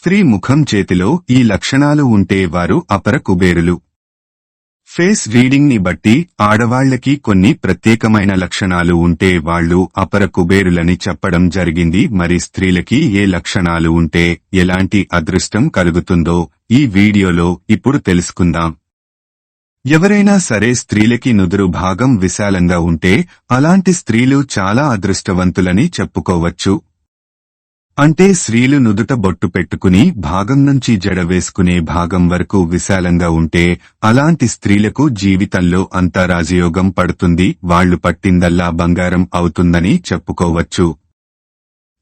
స్త్రీ ముఖం చేతిలో ఈ లక్షణాలు ఉంటే వారు అపర కుబేరులు. ఫేస్ రీడింగ్ ని బట్టి ఆడవాళ్లకి కొన్ని ప్రత్యేకమైన లక్షణాలు ఉంటే వాళ్లు అపర కుబేరులని చెప్పడం జరిగింది. మరి స్త్రీలకి ఏ లక్షణాలు ఉంటే ఎలాంటి అదృష్టం కలుగుతుందో ఈ వీడియోలో ఇప్పుడు తెలుసుకుందాం. ఎవరైనా సరే స్త్రీలకి నుదురు భాగం విశాలంగా ఉంటే అలాంటి స్త్రీలు చాలా అదృష్టవంతులని చెప్పుకోవచ్చు. అంటే స్త్రీలు నుదుట బొట్టు పెట్టుకుని భాగం నుంచి జడ వేసుకునే భాగం వరకు విశాలంగా ఉంటే అలాంటి స్త్రీలకు జీవితంలో అంతా రాజయోగం పడుతుంది. వాళ్లు పట్టిందల్లా బంగారం అవుతుందని చెప్పుకోవచ్చు.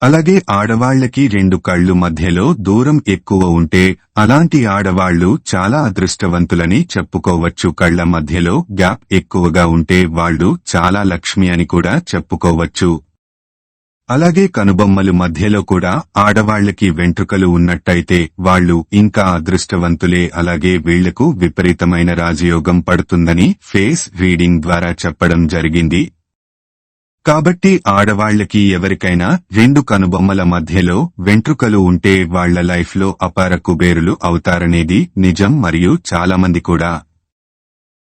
అలాగే ఆడవాళ్లకి రెండు కళ్ళు మధ్యలో దూరం ఎక్కువ ఉంటే అలాంటి ఆడవాళ్లు చాలా అదృష్టవంతులని చెప్పుకోవచ్చు. కళ్ల మధ్యలో గ్యాప్ ఎక్కువగా ఉంటే వాళ్లు చాలా లక్ష్మి అని కూడా చెప్పుకోవచ్చు. అలాగే కనుబొమ్మలు మధ్యలో కూడా ఆడవాళ్లకి వెంట్రుకలు ఉన్నట్టయితే వాళ్లు ఇంకా అదృష్టవంతులే. అలాగే వీళ్లకు విపరీతమైన రాజయోగం పడుతుందని ఫేస్ రీడింగ్ ద్వారా చెప్పడం జరిగింది. కాబట్టి ఆడవాళ్లకి ఎవరికైనా రెండు కనుబొమ్మల మధ్యలో వెంట్రుకలు ఉంటే వాళ్ల లైఫ్ లో అపార కుబేరులు అవుతారనేది నిజం. మరియు చాలామంది కూడా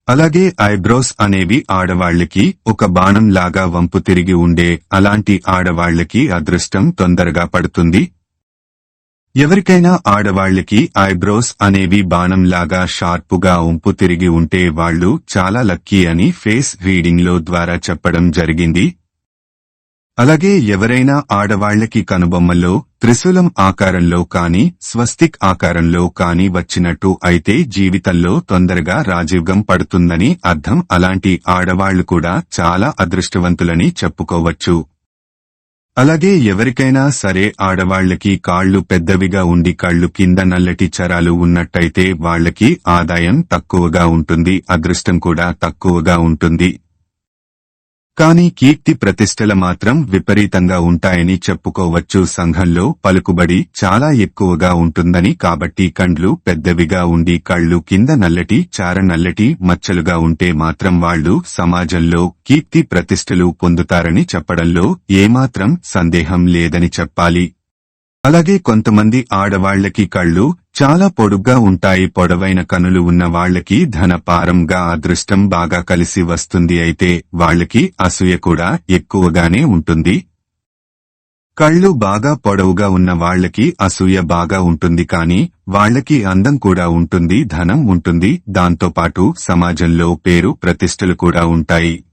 అలాగే ఐబ్రోస్ అనేవి ఆడవాళ్లకి ఒక బాణం లాగా వంపు తిరిగి ఉండే అలాంటి ఆడవాళ్లకి అదృష్టం తొందరగా పడుతుంది. ఎవరికైనా ఆడవాళ్లకి ఐబ్రోస్ అనేవి బాణం లాగా షార్పుగా వంపు తిరిగి ఉంటే వాళ్లు చాలా లక్కీ అని ఫేస్ రీడింగ్ లో ద్వారా చెప్పడం జరిగింది. అలాగే ఎవరైనా ఆడవాళ్లకి కనుబొమ్మల్లో త్రిశూలం ఆకారంలో కాని స్వస్తిక్ ఆకారంలో కాని వచ్చినట్టు అయితే జీవితంలో తొందరగా రాజయోగం పడుతుందని అర్థం. అలాంటి ఆడవాళ్లు కూడా చాలా అదృష్టవంతులని చెప్పుకోవచ్చు. అలాగే ఎవరికైనా సరే ఆడవాళ్లకి కాళ్లు పెద్దవిగా ఉండి కళ్ళు కింద నల్లటి చరాలు ఉన్నట్టయితే వాళ్లకి ఆదాయం తక్కువగా ఉంటుంది, అదృష్టం కూడా తక్కువగా ఉంటుంది. కానీ కీర్తి ప్రతిష్టల మాత్రం విపరీతంగా ఉంటాయని చెప్పుకోవచ్చు. సంఘంలో పలుకుబడి చాలా ఎక్కువగా ఉంటుందని. కాబట్టి కండ్లు పెద్దవిగా ఉండి కళ్ళు కింద నల్లటి చార నల్లటి మచ్చలుగా ఉంటే మాత్రం వాళ్లు సమాజంలో కీర్తి ప్రతిష్టలు పొందుతారని చెప్పడంలో ఏమాత్రం సందేహం లేదని చెప్పాలి. అలాగే కొంతమంది ఆడవాళ్లకి కళ్ళు చాలా పొడుగ్గా ఉంటాయి. పొడవైన కనులు ఉన్న వాళ్లకి ధనపారంగా అదృష్టం బాగా కలిసి వస్తుంది. అయితే వాళ్లకి అసూయ కూడా ఎక్కువగానే ఉంటుంది. కళ్ళు బాగా పొడవుగా ఉన్న వాళ్లకి అసూయ బాగా ఉంటుంది. కానీ వాళ్లకి అందం కూడా ఉంటుంది, ధనం ఉంటుంది, దాంతోపాటు సమాజంలో పేరు ప్రతిష్టలు కూడా ఉంటాయి.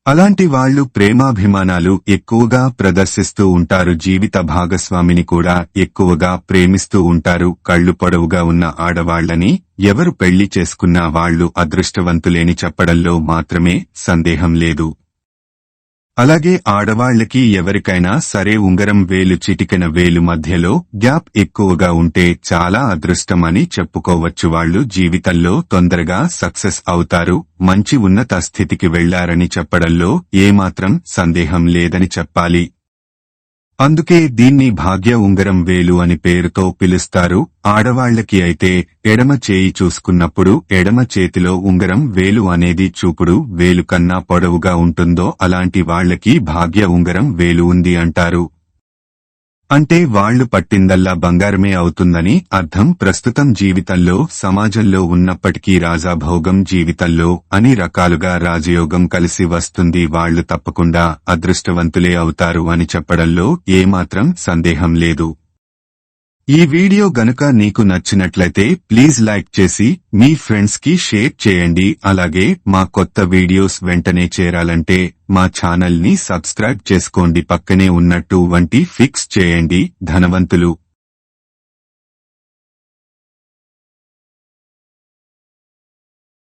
అలాంటి వాళ్లు ప్రేమాభిమానాలు ఎక్కువగా ప్రదర్శిస్తూ ఉంటారు. జీవిత భాగస్వామిని కూడా ఎక్కువగా ప్రేమిస్తూ ఉంటారు. కళ్ళు పొడవుగా ఉన్న ఆడవాళ్లని ఎవరు పెళ్లి చేసుకున్నా వాళ్లు అదృష్టవంతులేని చెప్పడంలో మాత్రమే సందేహం లేదు. అలాగే ఆడవాళ్లకి ఎవరికైనా సరే ఉంగరం వేలు చిటికెన వేలు మధ్యలో గ్యాప్ ఎక్కువగా ఉంటే చాలా అదృష్టం అని చెప్పుకోవచ్చు. వాళ్లు జీవితంలో తొందరగా సక్సెస్ అవుతారు, మంచి ఉన్నత స్థితికి వెళ్లారని చెప్పడంలో ఏమాత్రం సందేహం లేదని చెప్పాలి. అందుకే దీన్ని భాగ్య ఉంగరం వేలు అని పేరుతో పిలుస్తారు. ఆడవాళ్లకి అయితే ఎడమ చేయి చూసుకున్నప్పుడు ఎడమ చేతిలో ఉంగరం వేలు అనేది చూపుడు వేలు కన్నా పొడవుగా ఉంటుందో అలాంటి వాళ్లకి భాగ్య ఉంగరం వేలు ఉంది అంటారు. అంటే వాళ్లు పట్టిందల్లా బంగారమే అవుతుందని అర్థం. ప్రస్తుతం జీవితంలో సమాజంలో ఉన్నప్పటికీ రాజాభోగం జీవితంలో అన్ని రకాలుగా రాజయోగం కలిసి వస్తుంది. వాళ్లు తప్పకుండా అదృష్టవంతులే అవుతారు అని చెప్పడంలో ఏమాత్రం సందేహం లేదు. ఈ వీడియో గనుక నీకు నచ్చినట్లయితే ప్లీజ్ లైక్ చేసి మీ ఫ్రెండ్స్ కి షేర్ చేయండి. అలాగే మా కొత్త వీడియోస్ వెంటనే చేరాలంటే మా ఛానల్ ని సబ్స్క్రైబ్ చేసుకోండి. పక్కనే ఉన్నట్టు వంటి ఫిక్స్ చేయండి. ధనవంతులు